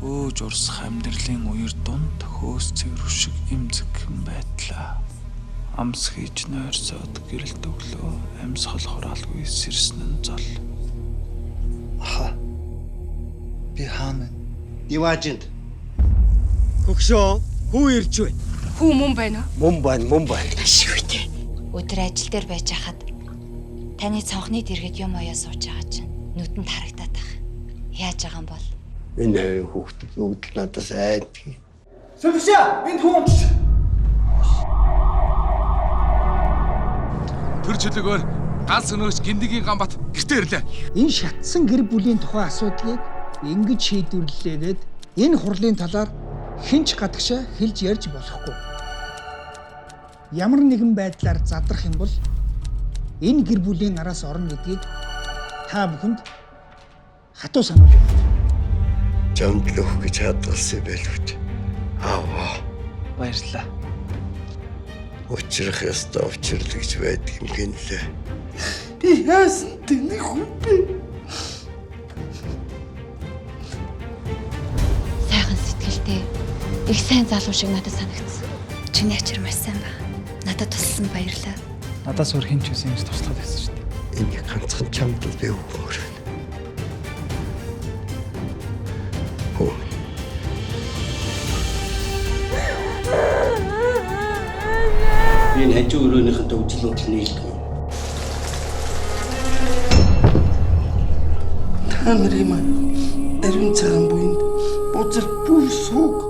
өөж урсах амьдралын үер дунд хөөс цэвэр шиг эмзэгхэн байтлаа. Амс хийж нойрсоод гэрэлт өглөө амьсгал хураалгүй сэрсэн нь зол. Би хаана? Диважинд. Хөгшөө, хүү ирж байна. Хүү мөн байна уу? Мөн байна. Шүүтэй. Өдөр ажил дээр байж хахад таны цонхны дэргэд юм оёо сууж байгаа чинь нүдэнд харагдаад байх. Яаж байгаа юм бол? Энэ хүүхдүүд бүгд надаас айдгийг. Сөвшөө, энд хүн ч. Тэр чөлөөгөөр ганц өнөөс гиндигийн Ганбат гэртээ ирлээ. Энэ шатсан гэр бүлийн тухай асуудлыг ингэж шийдвэрлэлээгээд энэ хурлын талаар хинч гадагшаа хэлж ярьж болохгүй. Ямар нэгэн байдлаар задрах юм бол энэ гэр бүлийн араас орно гэдгийг та бүхэнд хатуу сануулъя. Жамдлах гэж хадгалсан байлгүй. Аа. Баярлалаа. Учрах ёстой учрлагч байдаг юм гинлээ. Би яасан тэний хүн бэ? Сайхан сэтгэлтэй их сайн залуу шиг надад санагдсан. Чиний ачир маш сайн ба. Надад туссан баярлалаа. Надаас өөр хинч үсэн юмс туслаад байсан шүү дээ. Энийг ганцхан чамд л би өгмөр байна. Энэ хажуу өрөөнийхэнтэй үжилүүд нийлдэг юм. Та нарын маань ариун цагаан буйнд бузар бүр сууг